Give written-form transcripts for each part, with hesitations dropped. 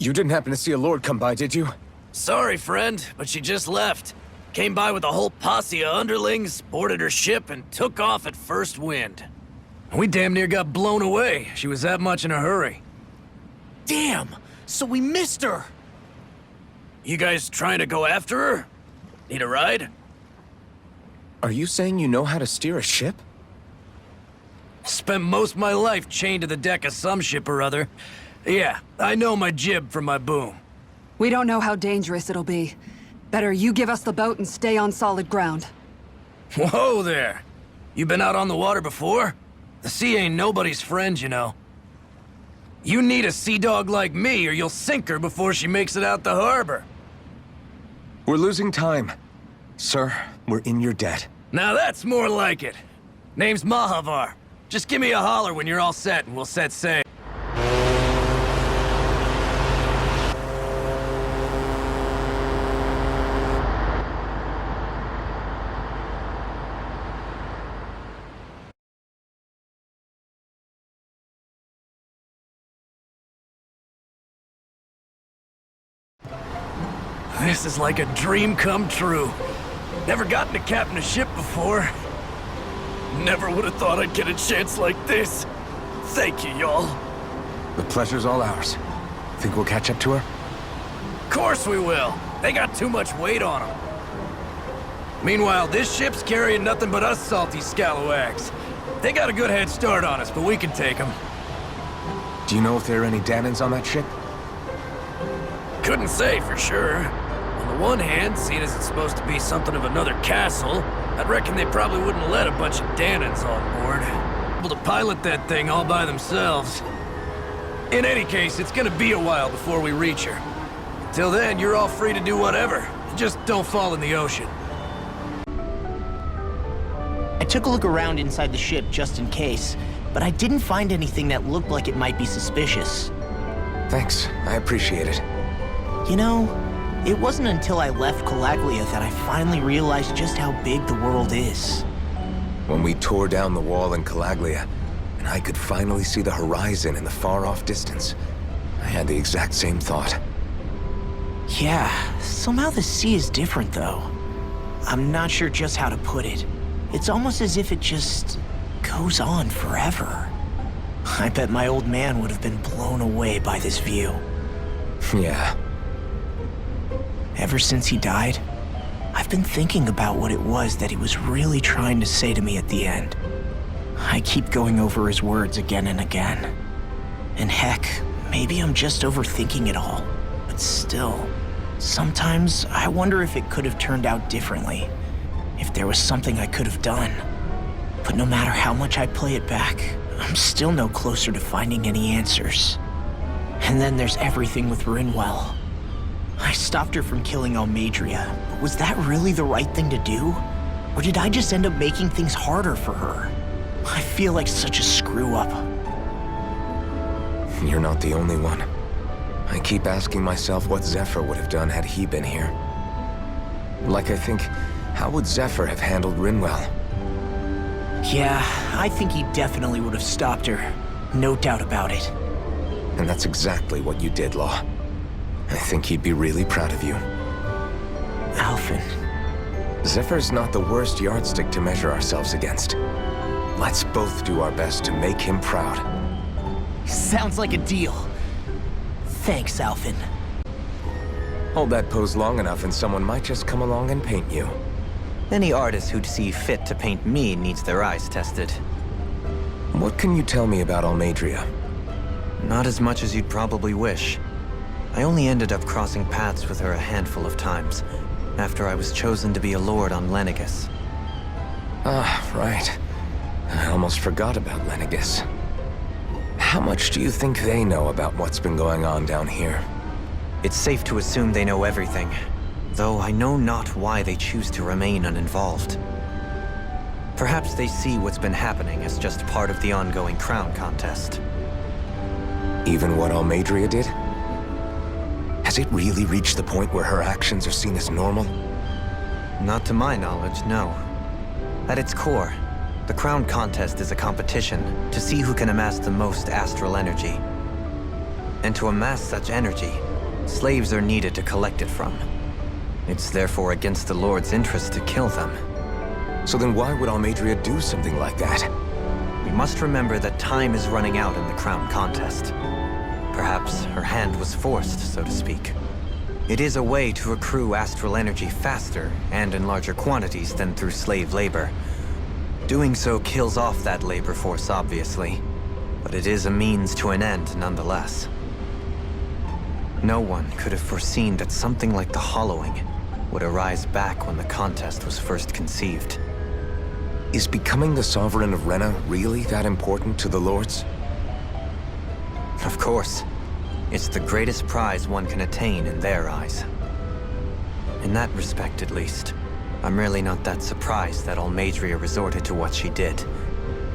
You didn't happen to see a lord come by, did you? Sorry, friend, but she just left. Came by with a whole posse of underlings, boarded her ship, and took off at first wind. We damn near got blown away. She was that much in a hurry. Damn! So we missed her! You guys trying to go after her? Need a ride? Are you saying you know how to steer a ship? Spent most of my life chained to the deck of some ship or other. Yeah, I know my jib from my boom. We don't know how dangerous it'll be. Better you give us the boat and stay on solid ground. Whoa there! You been out on the water before? The sea ain't nobody's friend, you know. You need a sea dog like me or you'll sink her before she makes it out the harbor. We're losing time. Sir, we're in your debt. Now that's more like it. Name's Mahavar. Just give me a holler when you're all set and we'll set sail. This is like a dream come true. Never gotten to captain a ship before. Never would have thought I'd get a chance like this. Thank you, y'all. The pleasure's all ours. Think we'll catch up to her? Of course we will. They got too much weight on them. Meanwhile, this ship's carrying nothing but us salty scalawags. They got a good head start on us, but we can take them. Do you know if there are any Danans on that ship? Couldn't say for sure. On the one hand, seeing as it's supposed to be something of another castle, I'd reckon they probably wouldn't let a bunch of Danans on board. Able to pilot that thing all by themselves. In any case, it's gonna be a while before we reach her. Till then, you're all free to do whatever. Just don't fall in the ocean. I took a look around inside the ship just in case, but I didn't find anything that looked like it might be suspicious. Thanks, I appreciate it. You know, it wasn't until I left Calaglia that I finally realized just how big the world is. When we tore down the wall in Calaglia, and I could finally see the horizon in the far-off distance, I had the exact same thought. Yeah, somehow the sea is different though. I'm not sure just how to put it. It's almost as if it just goes on forever. I bet my old man would have been blown away by this view. Yeah. Ever since he died, I've been thinking about what it was that he was really trying to say to me at the end. I keep going over his words again and again. And heck, maybe I'm just overthinking it all. But still, sometimes I wonder if it could have turned out differently. If there was something I could have done. But no matter how much I play it back, I'm still no closer to finding any answers. And then there's everything with Rinwell. I stopped her from killing Almeidrea, but was that really the right thing to do? Or did I just end up making things harder for her? I feel like such a screw-up. You're not the only one. I keep asking myself what Zephyr would have done had he been here. Like I think, how would Zephyr have handled Rinwell? Yeah, I think he definitely would have stopped her. No doubt about it. And that's exactly what you did, Law. I think he'd be really proud of you. Alphen. Zephyr's not the worst yardstick to measure ourselves against. Let's both do our best to make him proud. Sounds like a deal. Thanks, Alphen. Hold that pose long enough and someone might just come along and paint you. Any artist who'd see fit to paint me needs their eyes tested. What can you tell me about Almeidrea? Not as much as you'd probably wish. I only ended up crossing paths with her a handful of times, after I was chosen to be a lord on Lenegis. Ah, right. I almost forgot about Lenegis. How much do you think they know about what's been going on down here? It's safe to assume they know everything, though I know not why they choose to remain uninvolved. Perhaps they see what's been happening as just part of the ongoing crown contest. Even what Almeidrea did? Has it really reached the point where her actions are seen as normal? Not to my knowledge, no. At its core, the crown contest is a competition to see who can amass the most astral energy. And to amass such energy, slaves are needed to collect it from. It's therefore against the Lord's interest to kill them. So then why would Almeidrea do something like that? We must remember that time is running out in the crown contest. Perhaps her hand was forced, so to speak. It is a way to accrue astral energy faster and in larger quantities than through slave labor. Doing so kills off that labor force, obviously, but it is a means to an end nonetheless. No one could have foreseen that something like the Hollowing would arise back when the contest was first conceived. Is becoming the Sovereign of Rena really that important to the Lords? Of course. It's the greatest prize one can attain in their eyes. In that respect, at least, I'm really not that surprised that Almeidrea resorted to what she did,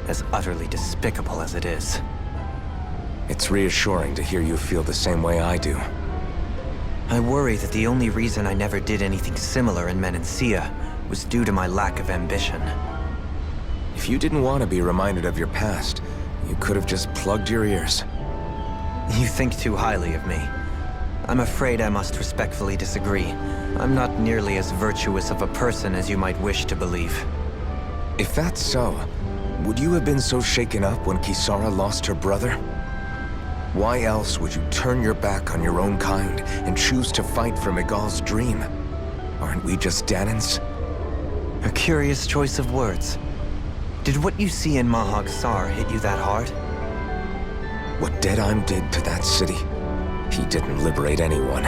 as utterly despicable as it is. It's reassuring to hear you feel the same way I do. I worry that the only reason I never did anything similar in Menancia was due to my lack of ambition. If you didn't want to be reminded of your past, you could have just plugged your ears. You think too highly of me. I'm afraid I must respectfully disagree. I'm not nearly as virtuous of a person as you might wish to believe. If that's so, would you have been so shaken up when Kisara lost her brother? Why else would you turn your back on your own kind and choose to fight for Miguel's dream? Aren't we just Danans? A curious choice of words. Did what you see in Mahag Sar hit you that hard? What Deadheim did to that city, he didn't liberate anyone.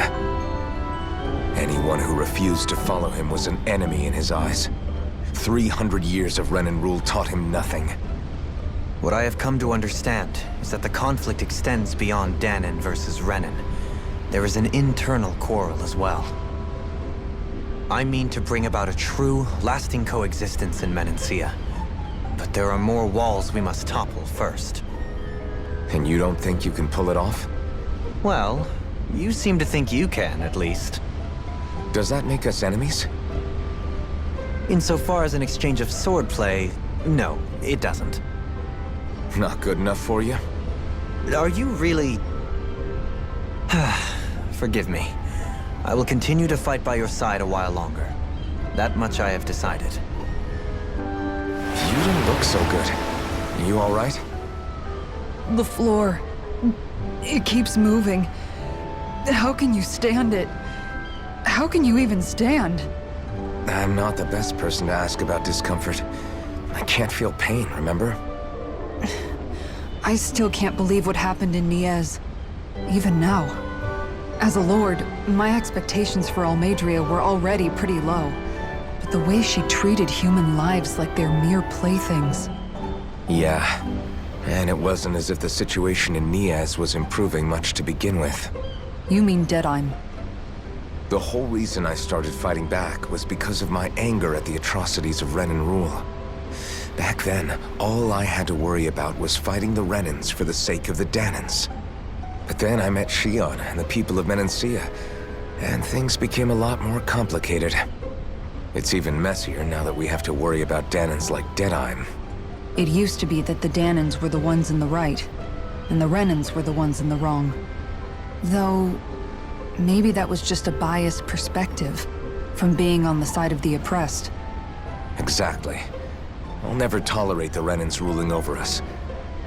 Anyone who refused to follow him was an enemy in his eyes. 300 years of Renan rule taught him nothing. What I have come to understand is that the conflict extends beyond Danan versus Renan. There is an internal quarrel as well. I mean to bring about a true, lasting coexistence in Menancia. But there are more walls we must topple first. And you don't think you can pull it off? Well, you seem to think you can, at least. Does that make us enemies? Insofar as an exchange of swordplay, no, it doesn't. Not good enough for you? Are you really... Forgive me. I will continue to fight by your side a while longer. That much I have decided. You didn't look so good. You all right? The floor. It keeps moving. How can you stand it? How can you even stand? I'm not the best person to ask about discomfort. I can't feel pain, remember? I still can't believe what happened in Niez. Even now. As a lord, my expectations for Almeidrea were already pretty low. But the way she treated human lives like they're mere playthings. Yeah. And it wasn't as if the situation in Niez was improving much to begin with. You mean Deadheim? The whole reason I started fighting back was because of my anger at the atrocities of Renan rule. Back then, all I had to worry about was fighting the Renans for the sake of the Danans. But then I met Shion and the people of Menancia, and things became a lot more complicated. It's even messier now that we have to worry about Danans like Deadheim. It used to be that the Danans were the ones in the right, and the Renans were the ones in the wrong. Though, maybe that was just a biased perspective, from being on the side of the oppressed. Exactly. I'll never tolerate the Renans ruling over us.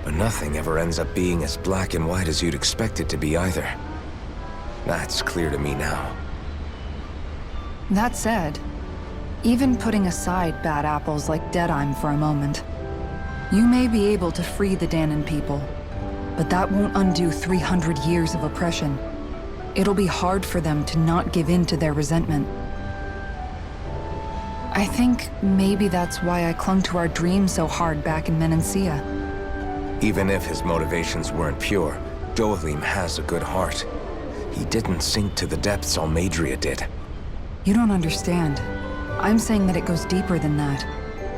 But nothing ever ends up being as black and white as you'd expect it to be either. That's clear to me now. That said, even putting aside bad apples like Deadheim for a moment, you may be able to free the Danan people, but that won't undo 300 years of oppression. It'll be hard for them to not give in to their resentment. I think maybe that's why I clung to our dream so hard back in Menancia. Even if his motivations weren't pure, Dohalim has a good heart. He didn't sink to the depths Almeidrea did. You don't understand. I'm saying that it goes deeper than that.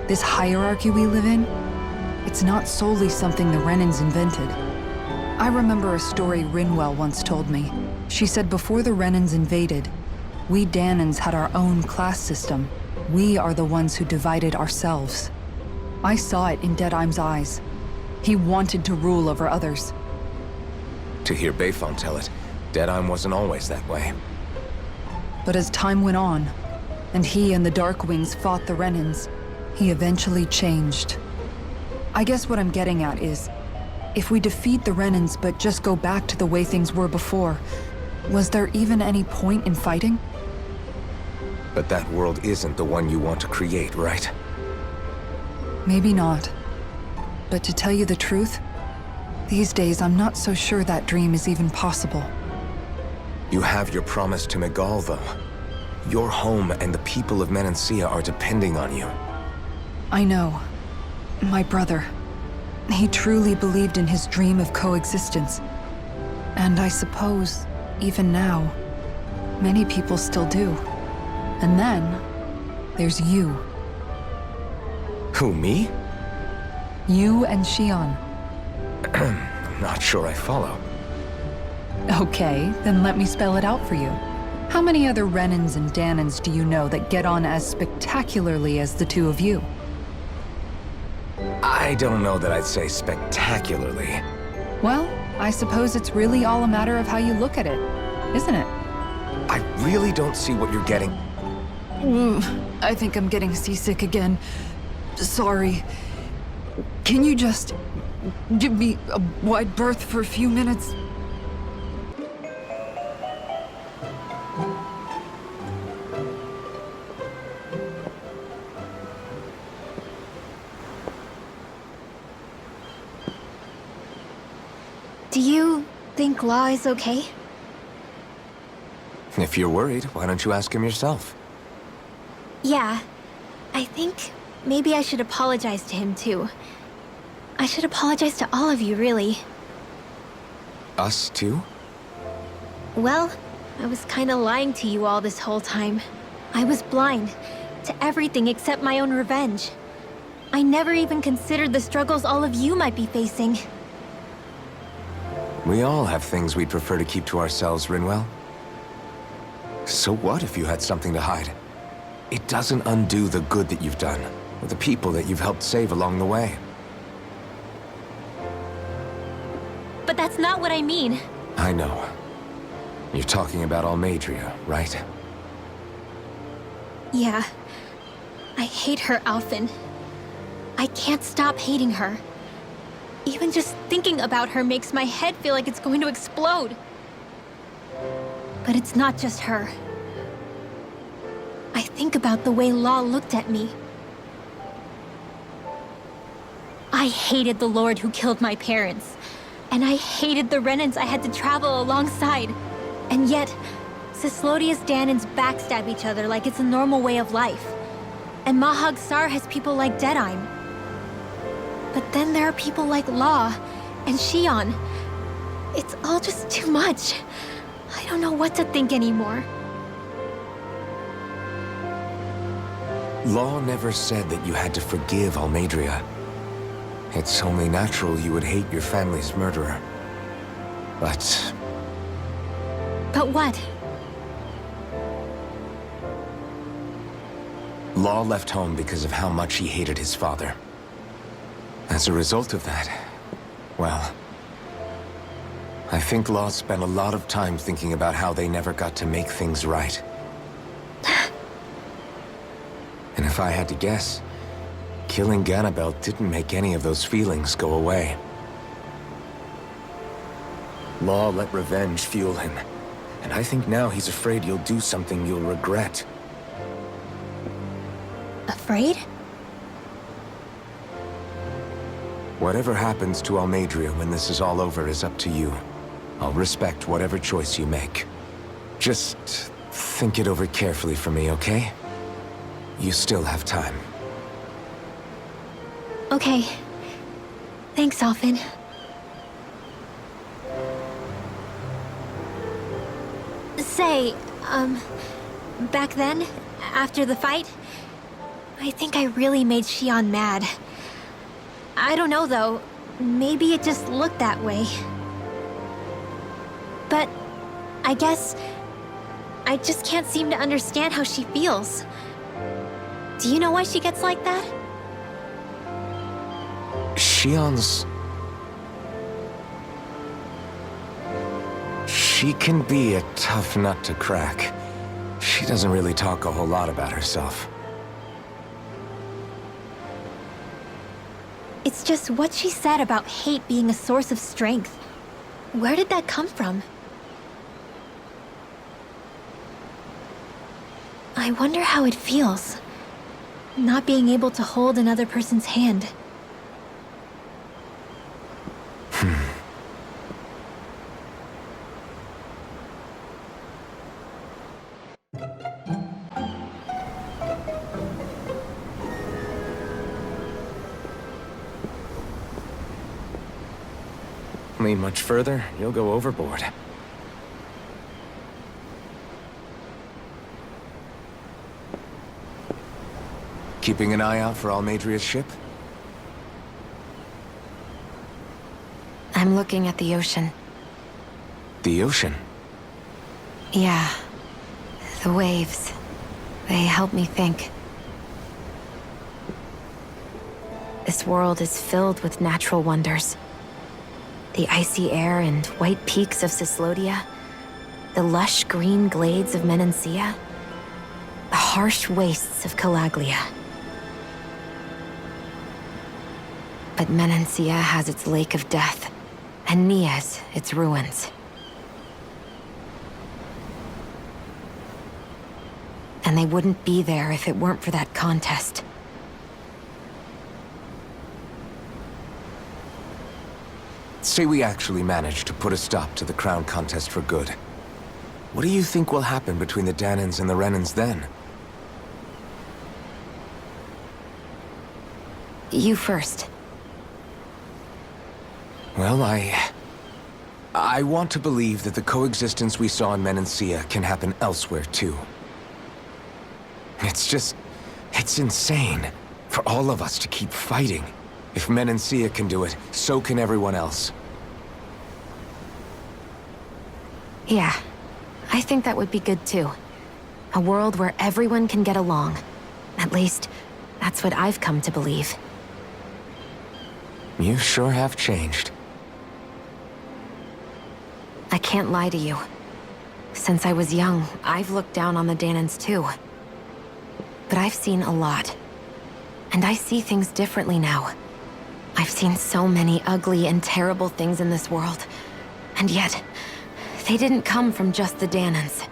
This hierarchy we live in, it's not solely something the Renans invented. I remember a story Rinwell once told me. She said before the Renans invaded, we Danans had our own class system. We are the ones who divided ourselves. I saw it in Deadheim's eyes. He wanted to rule over others. To hear Bayfon tell it, Deadheim wasn't always that way. But as time went on, and he and the Darkwings fought the Renans, he eventually changed. I guess what I'm getting at is, if we defeat the Renans but just go back to the way things were before, was there even any point in fighting? But that world isn't the one you want to create, right? Maybe not. But to tell you the truth, these days I'm not so sure that dream is even possible. You have your promise to Megal, though. Your home and the people of Menancia are depending on you. I know. My brother. He truly believed in his dream of coexistence. And I suppose, even now, many people still do. And then, there's you. Who, me? You and Shion. I'm not sure I follow. Okay, then let me spell it out for you. How many other Renans and Danans do you know that get on as spectacularly as the two of you? I don't know that I'd say spectacularly. Well, I suppose it's really all a matter of how you look at it, isn't it? I really don't see what you're getting. I think I'm getting seasick again. Sorry. Can you just give me a wide berth for a few minutes? Do you think Law is okay? If you're worried, why don't you ask him yourself? Yeah. I think maybe I should apologize to him too. I should apologize to all of you, really. Us too? Well, I was kinda lying to you all this whole time. I was blind to everything except my own revenge. I never even considered the struggles all of you might be facing. We all have things we'd prefer to keep to ourselves, Rinwell. So what if you had something to hide? It doesn't undo the good that you've done, or the people that you've helped save along the way. But that's not what I mean. I know. You're talking about Almeidrea, right? Yeah. I hate her, Alphen. I can't stop hating her. Even just thinking about her makes my head feel like it's going to explode. But it's not just her. I think about the way Law looked at me. I hated the Lord who killed my parents. And I hated the Renans I had to travel alongside. And yet, Cislodius Danans backstab each other like it's a normal way of life. And Mahag Sar has people like Deadheim. But then there are people like Law and Shion. It's all just too much. I don't know what to think anymore. Law never said that you had to forgive Almeidrea. It's only natural you would hate your family's murderer. But But what? Law left home because of how much he hated his father. As a result of that, well, I think Law spent a lot of time thinking about how they never got to make things right. And if I had to guess, killing Ganabel didn't make any of those feelings go away. Law let revenge fuel him, and I think now he's afraid you'll do something you'll regret. Afraid? Whatever happens to Almeidrea when this is all over is up to you. I'll respect whatever choice you make. Just think it over carefully for me, okay? You still have time. Okay. Thanks, Alphen. Say, back then, after the fight, I think I really made Shion mad. I don't know, though. Maybe it just looked that way. But I guess I just can't seem to understand how she feels. Do you know why she gets like that? She can be a tough nut to crack. She doesn't really talk a whole lot about herself. It's just what she said about hate being a source of strength. Where did that come from? I wonder how it feels, not being able to hold another person's hand. Lean much further, you'll go overboard. Keeping an eye out for Almeidrea's ship? I'm looking at the ocean. The ocean? Yeah. The waves. They help me think. This world is filled with natural wonders. The icy air and white peaks of Cyslodia, the lush green glades of Menancia, the harsh wastes of Calaglia. But Menancia has its lake of death, and Nias its ruins. And they wouldn't be there if it weren't for that contest. Say we actually manage to put a stop to the crown contest for good. What do you think will happen between the Danans and the Renans then? You first. Well, I want to believe that the coexistence we saw in Menancia can happen elsewhere, too. It's insane for all of us to keep fighting. If Menancia can do it, so can everyone else. Yeah, I think that would be good too. A world where everyone can get along. At least, that's what I've come to believe. You sure have changed. I can't lie to you. Since I was young, I've looked down on the Danans too. But I've seen a lot. And I see things differently now. I've seen so many ugly and terrible things in this world. And yet, they didn't come from just the Danans.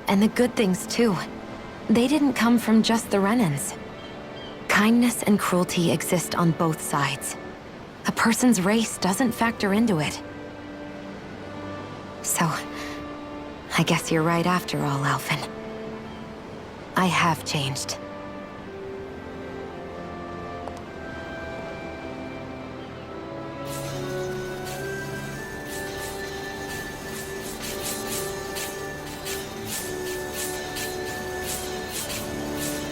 And the good things too. They didn't come from just the Renans. Kindness and cruelty exist on both sides. A person's race doesn't factor into it. So, I guess you're right after all, Alphen. I have changed.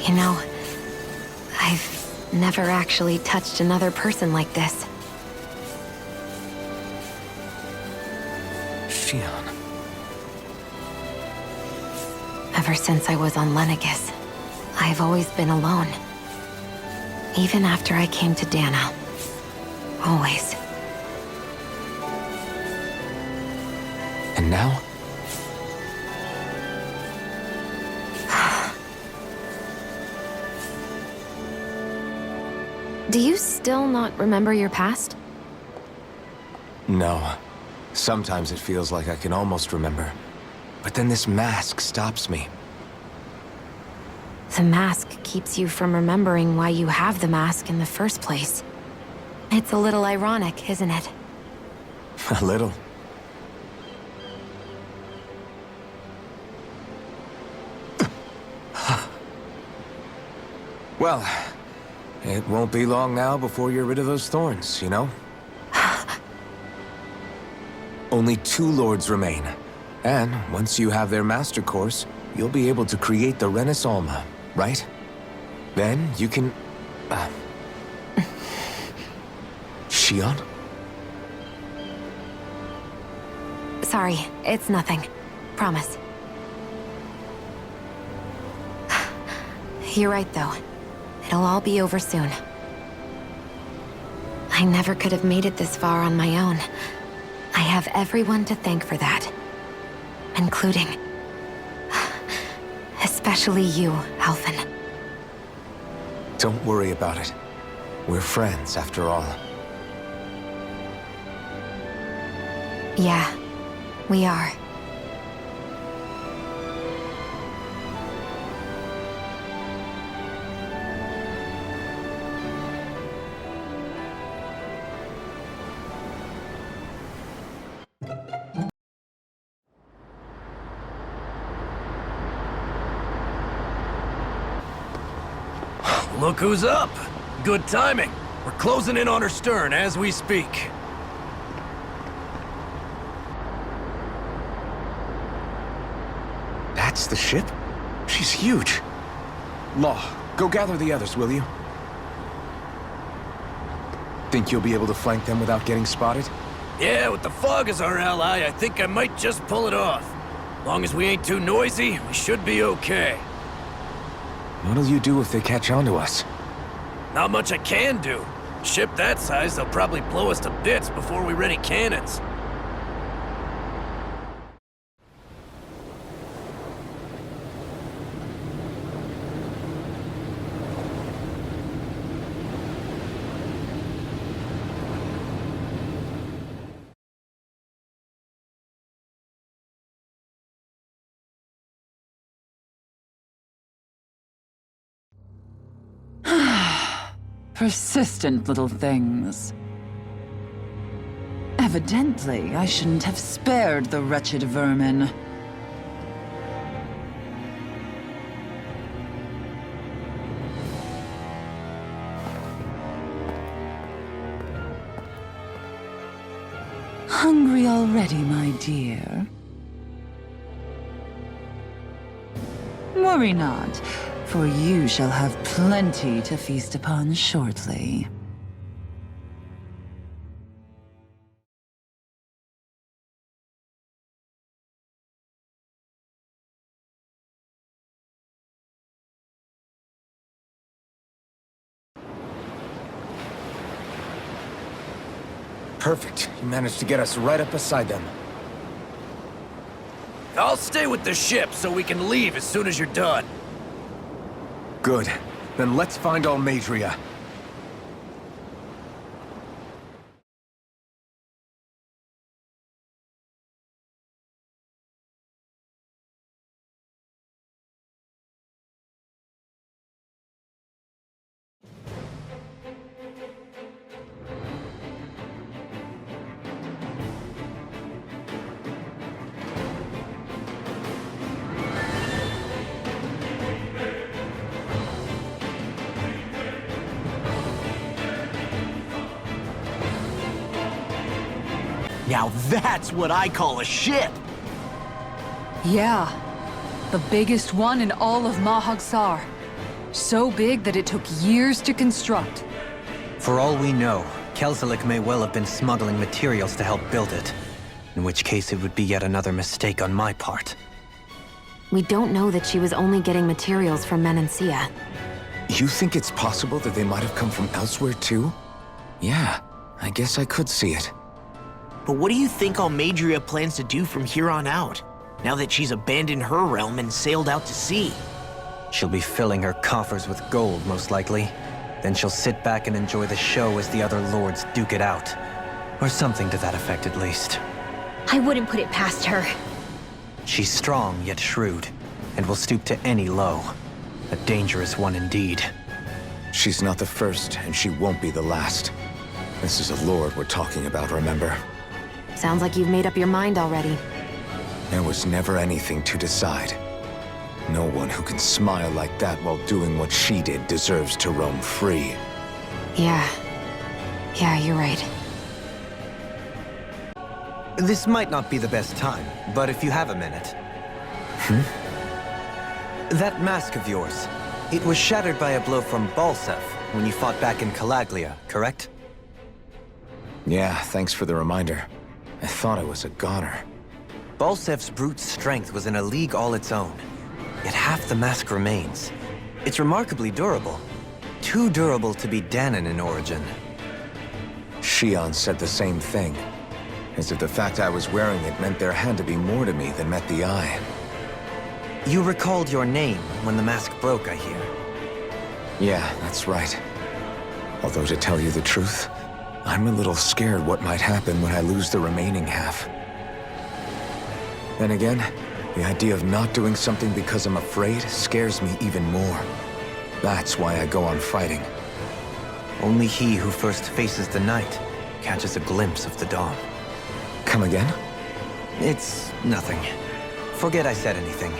You know, I've never actually touched another person like this. Shion. Ever since I was on Lenegis, I've always been alone. Even after I came to Dana. Always. And now? Do you still not remember your past? No. Sometimes it feels like I can almost remember. But then this mask stops me. The mask keeps you from remembering why you have the mask in the first place. It's a little ironic, isn't it? A little. Well, it won't be long now before you're rid of those thorns, you know? Only 2 lords remain. And once you have their master course, you'll be able to create the Renis Alma, right? Then you can... Shion? Sorry, it's nothing. Promise. You're right, though. It'll all be over soon. I never could have made it this far on my own. I have everyone to thank for that. including... especially you, Alvin. Don't worry about it. We're friends, after all. Yeah, we are. Look who's up! Good timing. We're closing in on her stern as we speak. That's the ship? She's huge. Law, go gather the others, will you? Think you'll be able to flank them without getting spotted? Yeah, with the fog as our ally, I think I might just pull it off. Long as we ain't too noisy, we should be okay. What'll you do if they catch on to us? Not much I can do. Ship that size, they'll probably blow us to bits before we ready cannons. Persistent little things. Evidently, I shouldn't have spared the wretched vermin. Hungry already, my dear? Worry not, for you shall have plenty to feast upon shortly. Perfect. You managed to get us right up beside them. I'll stay with the ship so we can leave as soon as you're done. Good. Then let's find Almeidrea. Now that's what I call a ship! Yeah. The biggest one in all of Mahagsar. So big that it took years to construct. For all we know, Kelzelik may well have been smuggling materials to help build it. In which case it would be yet another mistake on my part. We don't know that she was only getting materials from Menancia. You think it's possible that they might have come from elsewhere too? Yeah, I guess I could see it. But what do you think Almeidrea plans to do from here on out, now that she's abandoned her realm and sailed out to sea? She'll be filling her coffers with gold, most likely. Then she'll sit back and enjoy the show as the other lords duke it out. Or something to that effect, at least. I wouldn't put it past her. She's strong, yet shrewd, and will stoop to any low. A dangerous one indeed. She's not the first, and she won't be the last. This is a lord we're talking about, remember? Sounds like you've made up your mind already. There was never anything to decide. No one who can smile like that while doing what she did deserves to roam free. Yeah, you're right. This might not be the best time, but if you have a minute... That mask of yours, it was shattered by a blow from Balsef when you fought back in Calaglia, correct? Yeah, thanks for the reminder. I thought I was a goner. Balsef's brute strength was in a league all its own. Yet half the mask remains. It's remarkably durable. Too durable to be Danon in origin. Shion said the same thing. As if the fact I was wearing it meant there had to be more to me than met the eye. You recalled your name when the mask broke, I hear. Yeah, that's right. Although to tell you the truth, I'm a little scared what might happen when I lose the remaining half. Then again, the idea of not doing something because I'm afraid scares me even more. That's why I go on fighting. Only he who first faces the night catches a glimpse of the dawn. Come again? It's nothing. Forget I said anything.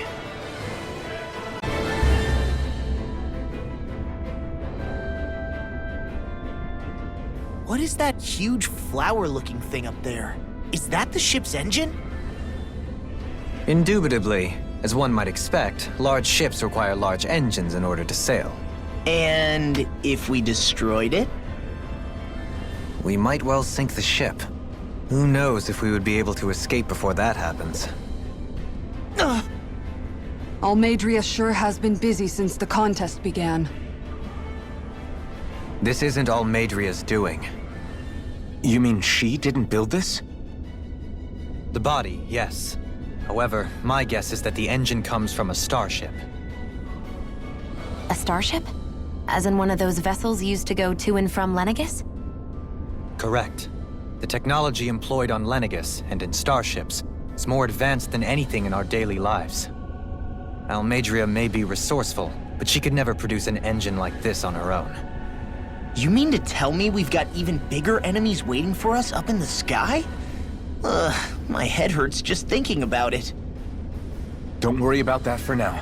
What is that huge flower-looking thing up there? Is that the ship's engine? Indubitably. As one might expect, large ships require large engines in order to sail. And if we destroyed it? We might well sink the ship. Who knows if we would be able to escape before that happens. Almeidrea sure has been busy since the contest began. This isn't Almeidrea's doing. You mean she didn't build this? The body, yes. However, my guess is that the engine comes from a starship. A starship? As in one of those vessels used to go to and from Lenegis? Correct. The technology employed on Lenegis and in starships is more advanced than anything in our daily lives. Almeidrea may be resourceful, but she could never produce an engine like this on her own. You mean to tell me we've got even bigger enemies waiting for us up in the sky? Ugh, my head hurts just thinking about it. Don't worry about that for now.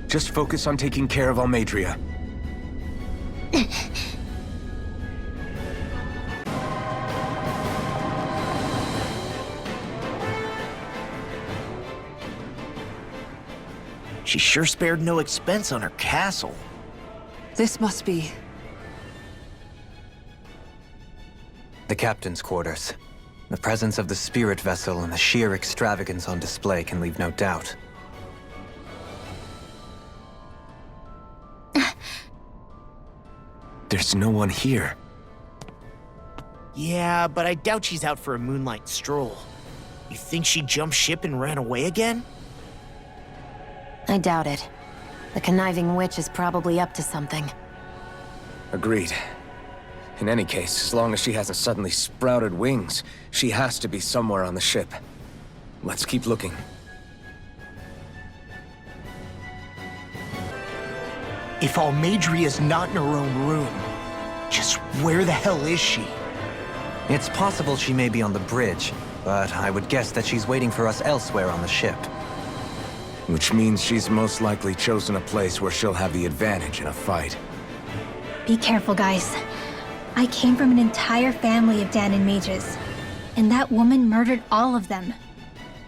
Just focus on taking care of Almeidrea. She sure spared no expense on her castle. This must be... The captain's quarters. The presence of the spirit vessel and the sheer extravagance on display can leave no doubt. There's no one here. Yeah, but I doubt she's out for a moonlight stroll. You think she jumped ship and ran away again? I doubt it. The conniving witch is probably up to something. Agreed. In any case, as long as she hasn't suddenly sprouted wings, she has to be somewhere on the ship. Let's keep looking. If Almeidrea's not in her own room, just where the hell is she? It's possible she may be on the bridge, but I would guess that she's waiting for us elsewhere on the ship. Which means she's most likely chosen a place where she'll have the advantage in a fight. Be careful, guys. I came from an entire family of Danon mages, and that woman murdered all of them.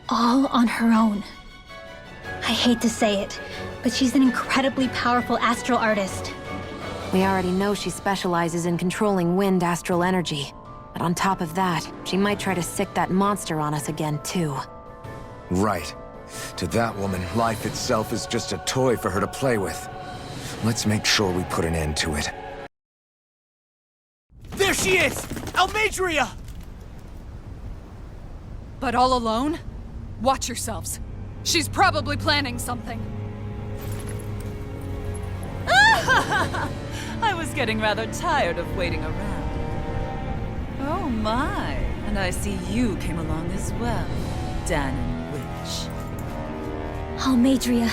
All on her own. I hate to say it, but she's an incredibly powerful astral artist. We already know she specializes in controlling wind astral energy. But on top of that, she might try to sick that monster on us again, too. Right. To that woman, life itself is just a toy for her to play with. Let's make sure we put an end to it. There she is! Almeidrea! But all alone? Watch yourselves. She's probably planning something. I was getting rather tired of waiting around. Oh my, and I see you came along as well, Danon Witch. Almeidrea.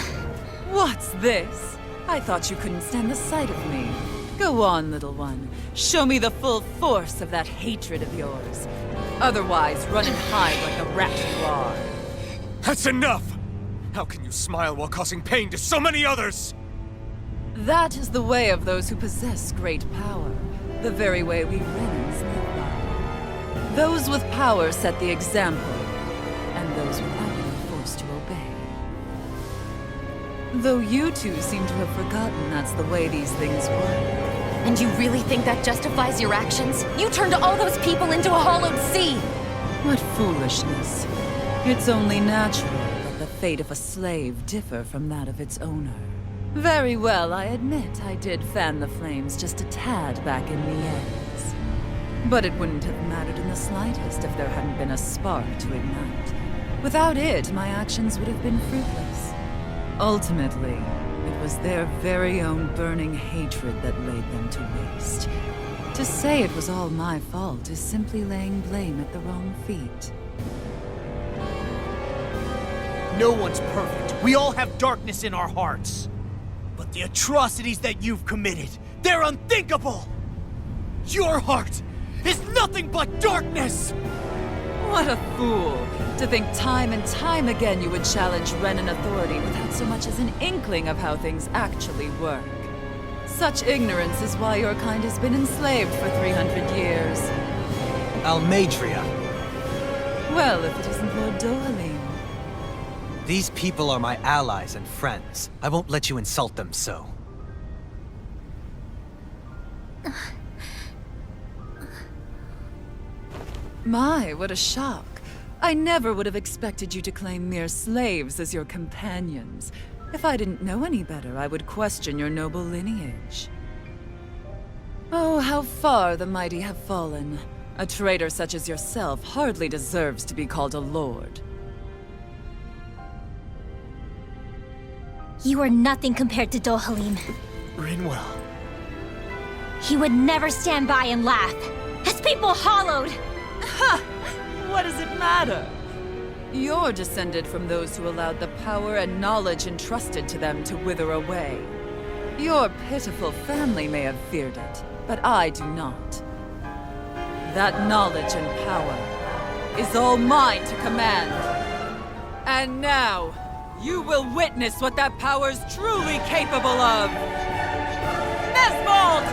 What's this? I thought you couldn't stand the sight of me. Go on, little one. Show me the full force of that hatred of yours. Otherwise, run and hide like the rat you are. That's enough! How can you smile while causing pain to so many others? That is the way of those who possess great power. The very way we Renans live by. Those with power set the example, and those without it are forced to obey. Though you two seem to have forgotten that's the way these things work. And you really think that justifies your actions? You turned all those people into a hollowed sea! What foolishness. It's only natural that the fate of a slave differ from that of its owner. Very well, I admit I did fan the flames just a tad back in Mies. But it wouldn't have mattered in the slightest if there hadn't been a spark to ignite. Without it, my actions would have been fruitless. Ultimately, it was their very own burning hatred that laid them to waste. To say it was all my fault is simply laying blame at the wrong feet. No one's perfect. We all have darkness in our hearts. But the atrocities that you've committed, they're unthinkable! Your heart is nothing but darkness! What a fool! To think time and time again you would challenge Renan authority without so much as an inkling of how things actually work. Such ignorance is why your kind has been enslaved for 300 years. Almeidrea. Well, if it isn't Lord Dohalim. These people are my allies and friends. I won't let you insult them so. My, what a shock. I never would have expected you to claim mere slaves as your companions. If I didn't know any better, I would question your noble lineage. Oh, how far the mighty have fallen. A traitor such as yourself hardly deserves to be called a lord. You are nothing compared to Dohalim. Rinwell. He would never stand by and laugh. His people hollowed! Ha! What does it matter? You're descended from those who allowed the power and knowledge entrusted to them to wither away. Your pitiful family may have feared it, but I do not. That knowledge and power is all mine to command. And now, you will witness what that power's truly capable of! Nesbold!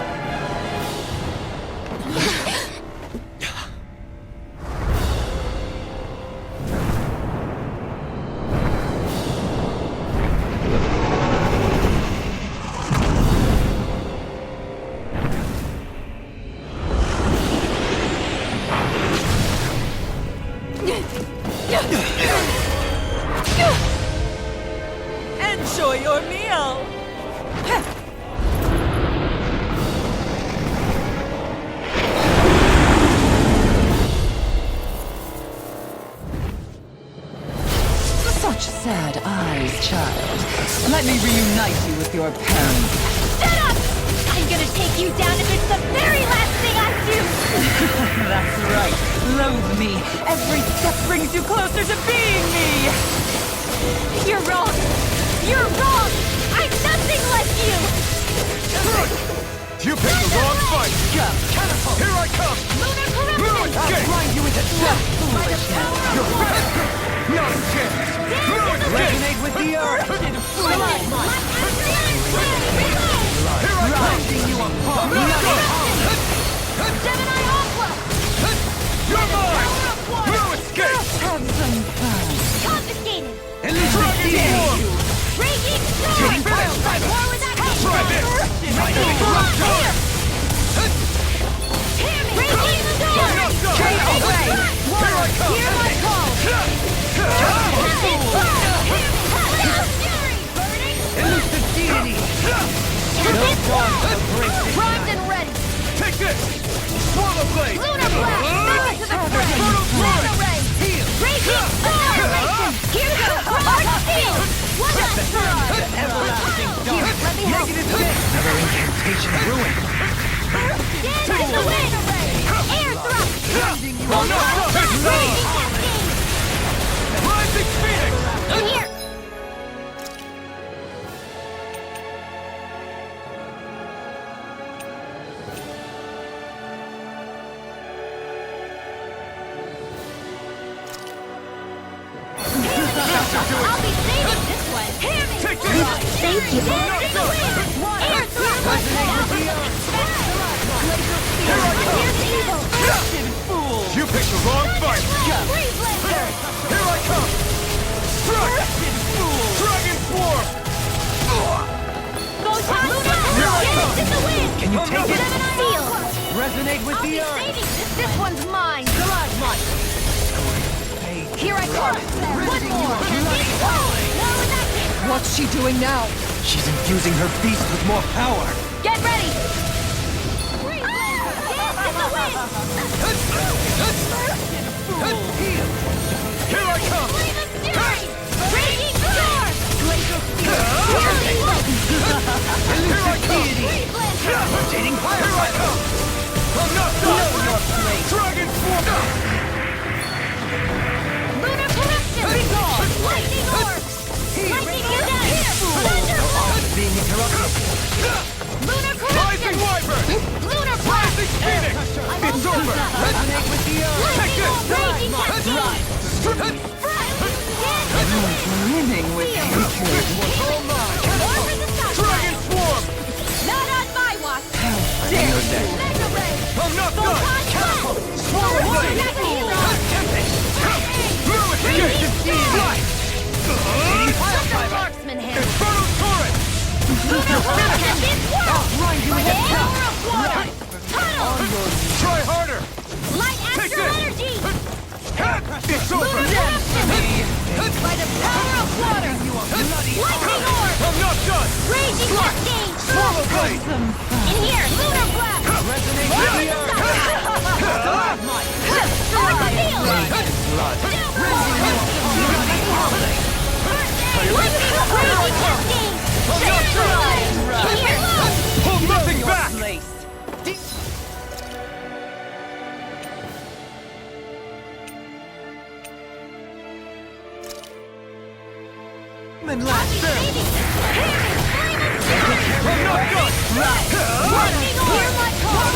Enjoy your meal! Such sad eyes, child. Let me reunite you with your parents. Shut up! I'm gonna take you down if it's the very last thing I do! That's right. Loathe me. Every step brings you closer to being me. You're wrong! You're wrong! I'm nothing like you! You picked the wrong fight! Catapult! Here I come! Lunar corruption! I'll Grind you into death, foolishness. Not a chance! Resonate with the earth. Grinding you apart! Gemini Aqua! You're mine! No escape! Have some fun. Confiscated! Dragon form! Raging Storm! War with action! Try this! Raging Storm! Raging Storm! Here I come! Hear my call! Captain Fury! Elusive deity. Primed and ready! Take this! Swallow blade! Lunar Blast! Back to the front! Luna Ray! Raging Annihilation! Here goes Hard Steel! One last throw! Here, let me help! Another incantation ruined. Stand in the wind! Air thrust! Raging Cascade! Rising Phoenix! Here! I'll be saving this one! Take this! Thank you! Stand in the wind! Air thrust! Here's evil! You picked the wrong fight! Free Blaster! Here I come! Strike! Dragon form! Photon Dance in the wind! Can you take it? Gemini Seal! Resonate with I'll the be earth. saving this! This one's mine! Here I come! One more! What's she doing now? She's infusing her beast with more power. Get ready! Free Blaster! Dance in the Here I come! Flame of fury! Raging storm! Here I come! Rotating Here I come! I'm not done! Dragon Form! Lunar corruption! Lightning orb! Lightning grenade! Thunderbolt! Being interrupted! Lunar Rising corruption! Wyvern! Lunar blast! Rising Phoenix! It's over! Resonate with the Lightning orb! Raging cascade! Brimming with hatred. all mine! Over the sun! Dragon Swarm! Not on my watch! Mega Ray! I'm not done! Swallow Blade! Lewis Gate! Fly! Marksman hammer! Inferno Torrent! Lunar corruption! Right, you hit Power of water! Tunnel! Try harder! Light Take astral this! energy! It's over! Lunar corruption! By the power of water! Lightning orb! I'm not done! Raging cascade! Swallow Blade! In here! Lunar blast! Resonate Over with the the sun! Over the field! Raging cascade! In here! Hold nothing back! Lightning orb! Hear my call!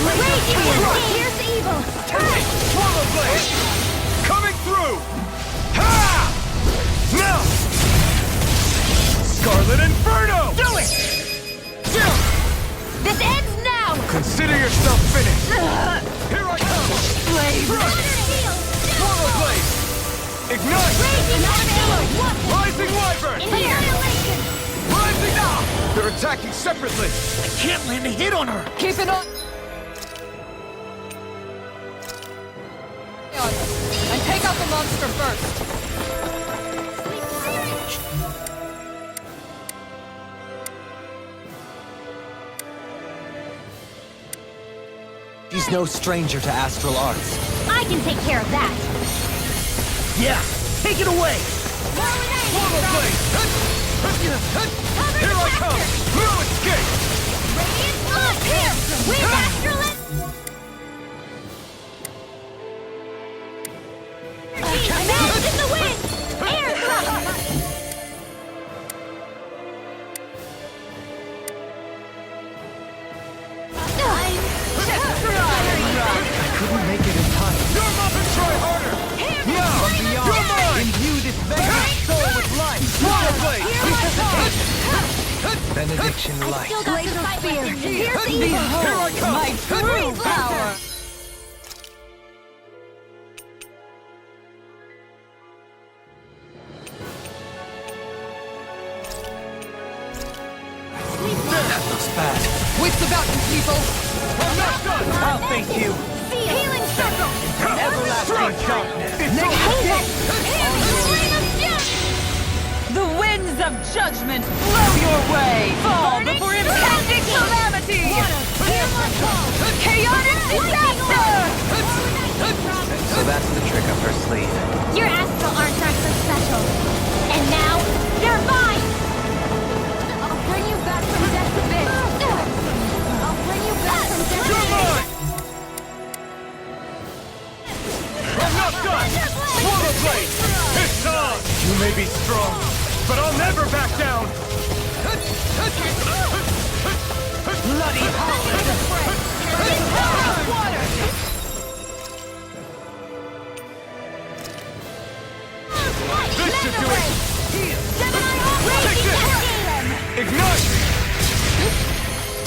Raging cascade! Here's evil! Swallow Blade! Coming through! Ha! Now! Scarlet Inferno! Do it! This ends now! Consider yourself finished! Here I come! Swallow Blade! Ignite! Raging cascade! Rising Wyvern! Annihilation! Rising up! They're attacking separately! I can't land a hit on her! Keep it on. And take out the monster first. She's no stranger to astral arts. I can take care of that! Yeah! Take it away! Swallow Blade! Here I come! Lewis Gate! Radiant blood! Here! With astral Melt in the wind! Air thrust! Couldn't make it in time. Your mother, try harder! From beyond, imbue this vacant soul with life. Swallow Blade! Benediction I light. still got to fight with him! Here's evil! Here I come! My true power. That looks bad. Wits about you, people. I'm not done! I'll face you. Healing circle! Everlasting darkness. The winds of judgment blow your way. Fall before impending calamity. Chaotic disaster. So that's the trick up her sleeve. Your astral arts aren't so special. And now, they're mine! I'll bring you back from death's abyss! I'll bring you back from death's You're abyss! mine! I'm not done! Swallow Blade! It's on! You may be strong, but I'll never back down! Bloody This should do it! Take this! Ignite!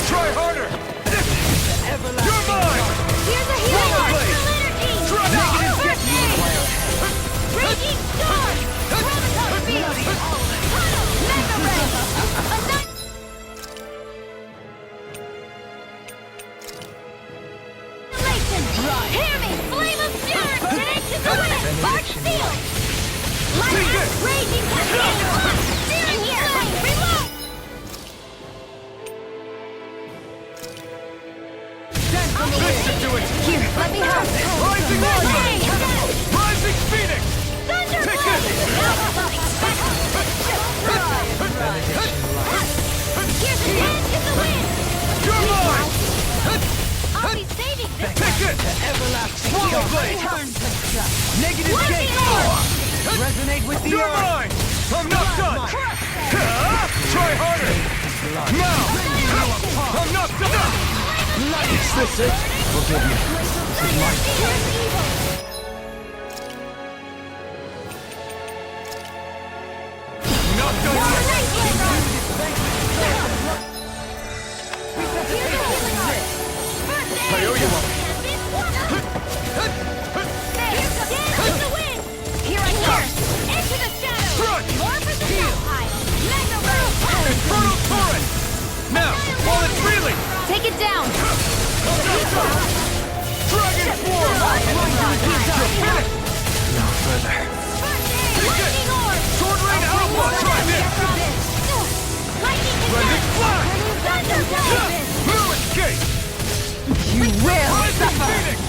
Try harder! You're mine! Here's a healing Swallow arts! Blade! Energy! Try harder! Raging storm! Graviton field! Tunnel! Mega ray! Annihilation! Hear me! Flame of fury! Take to the wind! Arch field! Light! Raging cascade! Steering here! Reload! this it? Forgive you. This is my not done I owe you one. Here I go! Into the shadows! Crunch! More for the pile! Mega room! Infernal torrent! Now, while it's reeling! Take it down! Dragon Swarm! No further. Lightning orb! Sword Rain Alpha! Try this! Lightning Blending Flash! Thunderbolt! Blue Escape! You will suffer! Phoenix!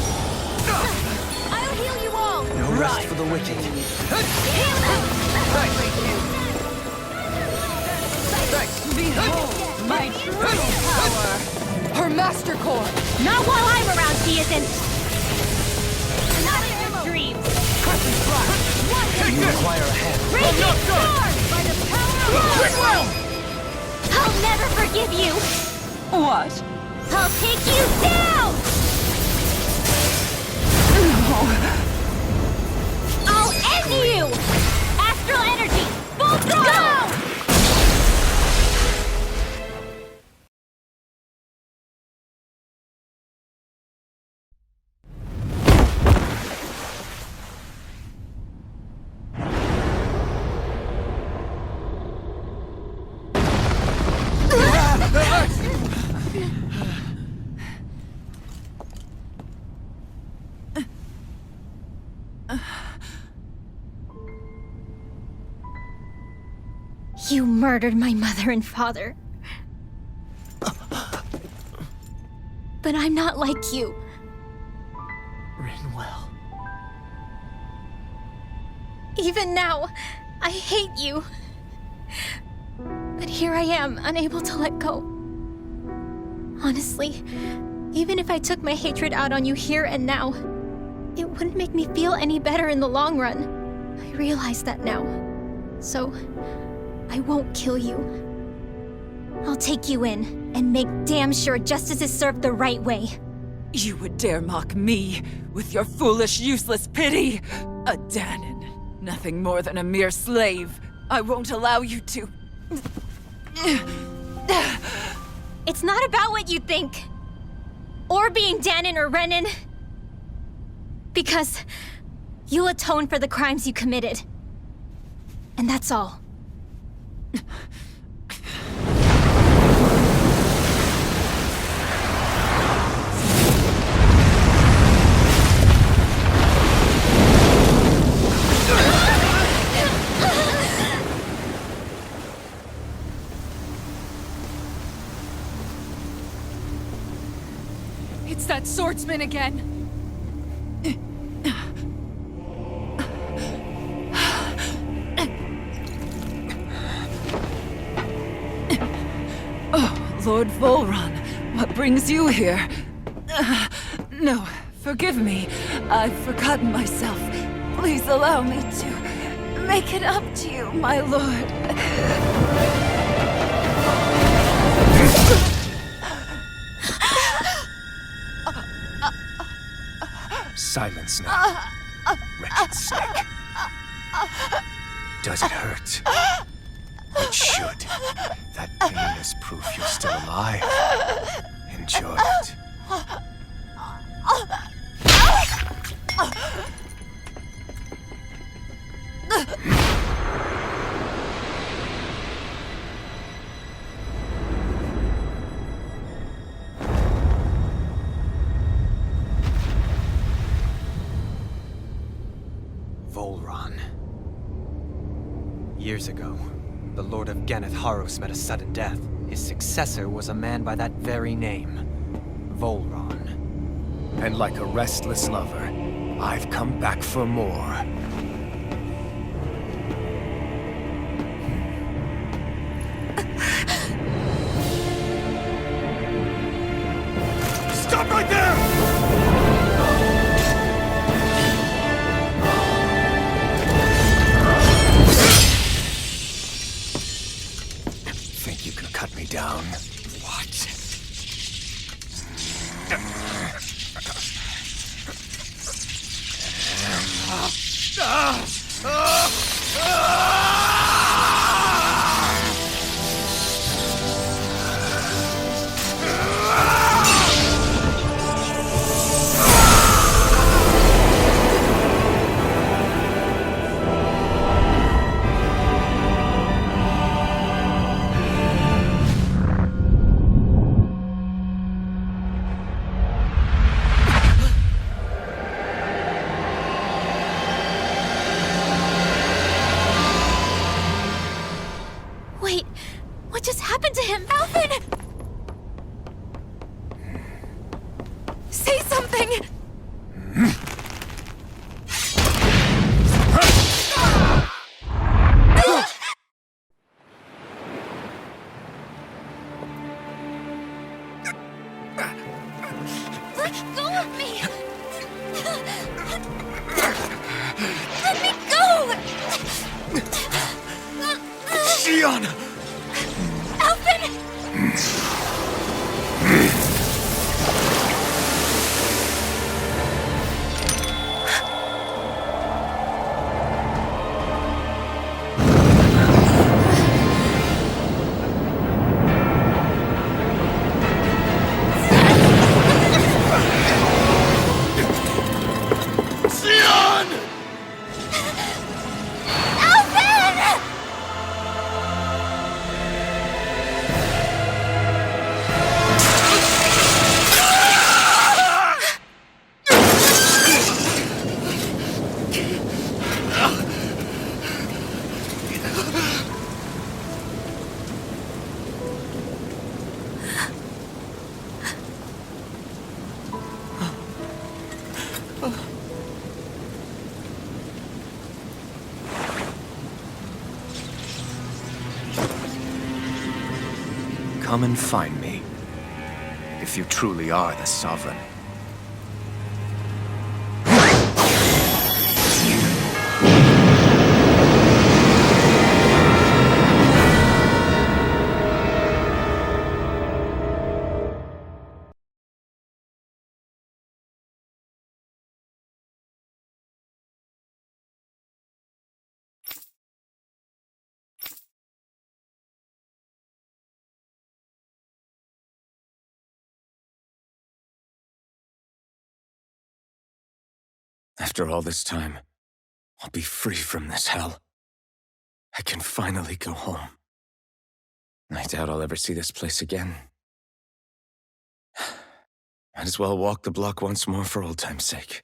I'll heal you all! No rest for the wicked. Heal them! Behold my true power! Her master core! Not while I'm around, she isn't! Not in your dreams! You require a hand. Raging storm! By the power of I'll never forgive you! What? I'll take you down! I'll end you! Astral energy! Full throttle! Go! You murdered my mother and father. But I'm not like you. Rinwell. Even now, I hate you. But here I am, unable to let go. Honestly, even if I took my hatred out on you here and now, it wouldn't make me feel any better in the long run. I realize that now. So, I won't kill you. I'll take you in and make damn sure justice is served the right way. You would dare mock me with your foolish, useless pity? A Danon, nothing more than a mere slave. I won't allow you to... It's not about what you think. Or being Danon or Renan. Because you'll atone for the crimes you committed. And that's all. It's that swordsman again! Oh, Lord Volron, what brings you here? No, forgive me. I've forgotten myself. Please allow me to make it up to you, my lord. Silence now, wretched snake. Does it hurt? It should. That pain is proof you're still alive. Enjoy it. Volron. Years ago, the Lord of Geneth Haros met a sudden death. His successor was a man by that very name, Volron. And like a restless lover, I've come back for more. Stop right there! Think you can cut me down? What? Wait, what just happened to him? Alvin! Say something! Let go of me! Let me go! Xion! Alvin! Xion! Alvin! Come and find me, if you truly are the Sovereign. After all this time, I'll be free from this hell. I can finally go home. I doubt I'll ever see this place again. Might as well walk the block once more for old time's sake.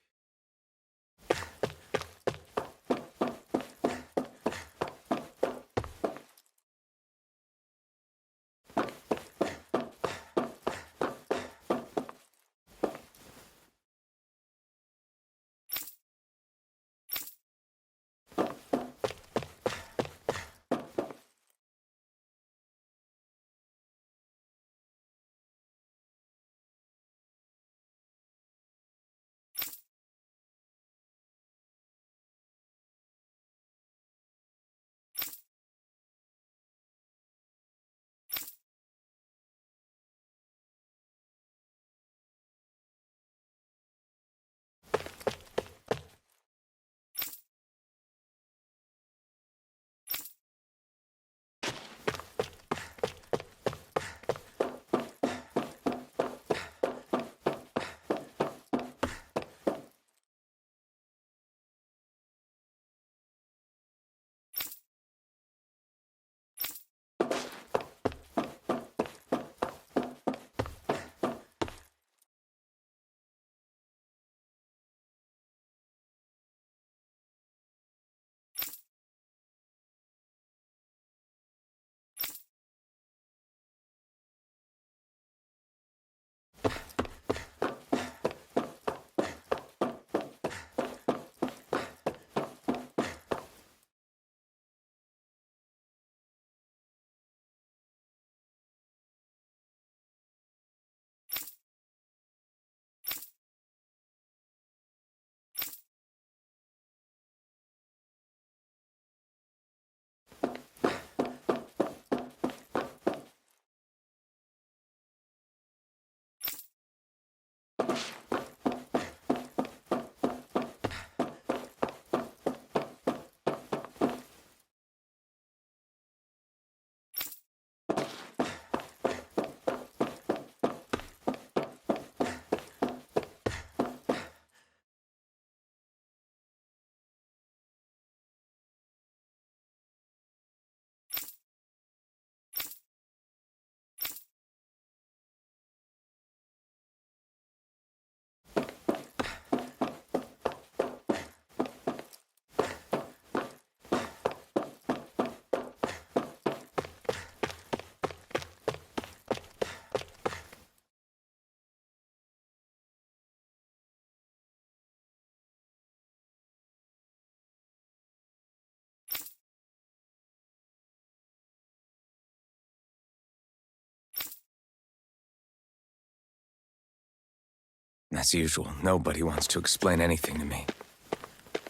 As usual, nobody wants to explain anything to me.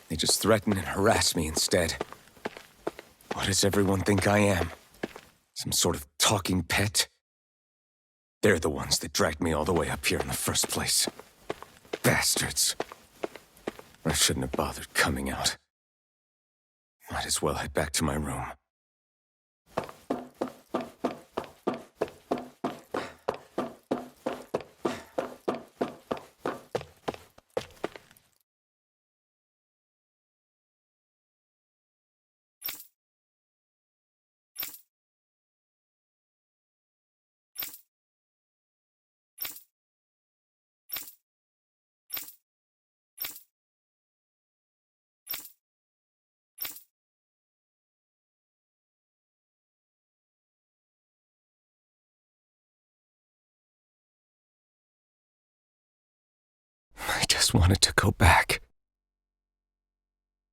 They just threaten and harass me instead. What does everyone think I am? Some sort of talking pet? They're the ones that dragged me all the way up here in the first place. Bastards. I shouldn't have bothered coming out. Might as well head back to my room. I just wanted to go back.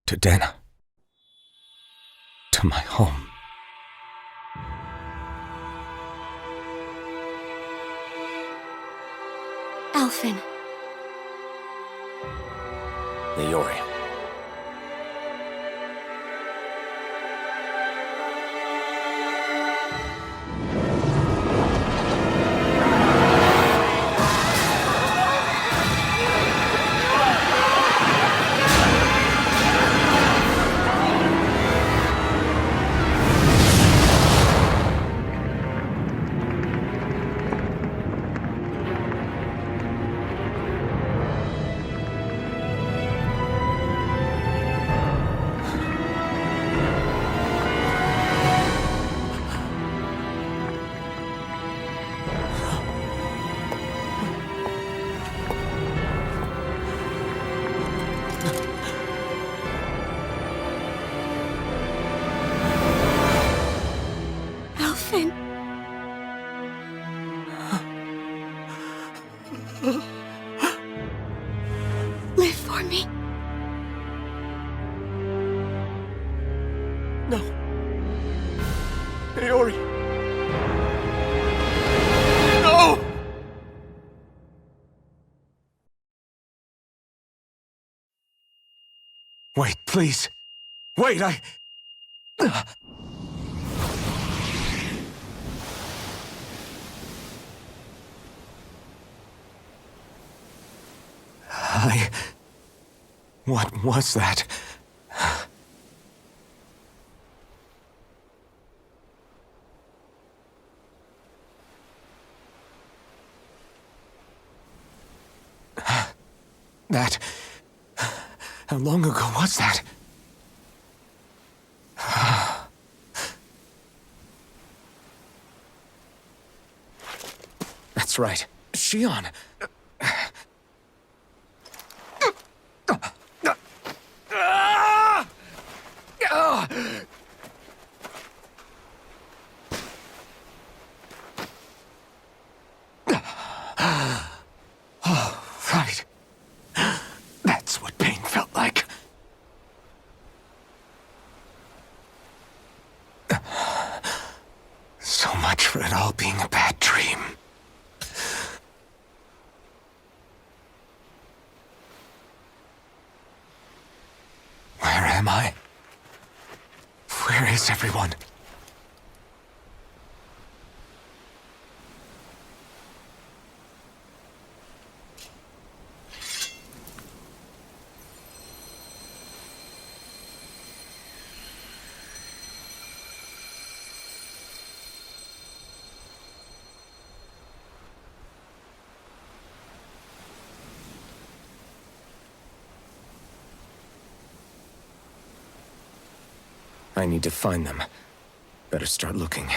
To Dana. To my home. Alphen. Leori. Alphen. Live for me. No. Leori. No! Wait, please. Wait, I... What was that? That... How long ago was that? That's right. Shion. Oh, right. That's what pain felt like. So much for it all being a bad dream. Where am I? Where is everyone? I need to find them. Better start looking.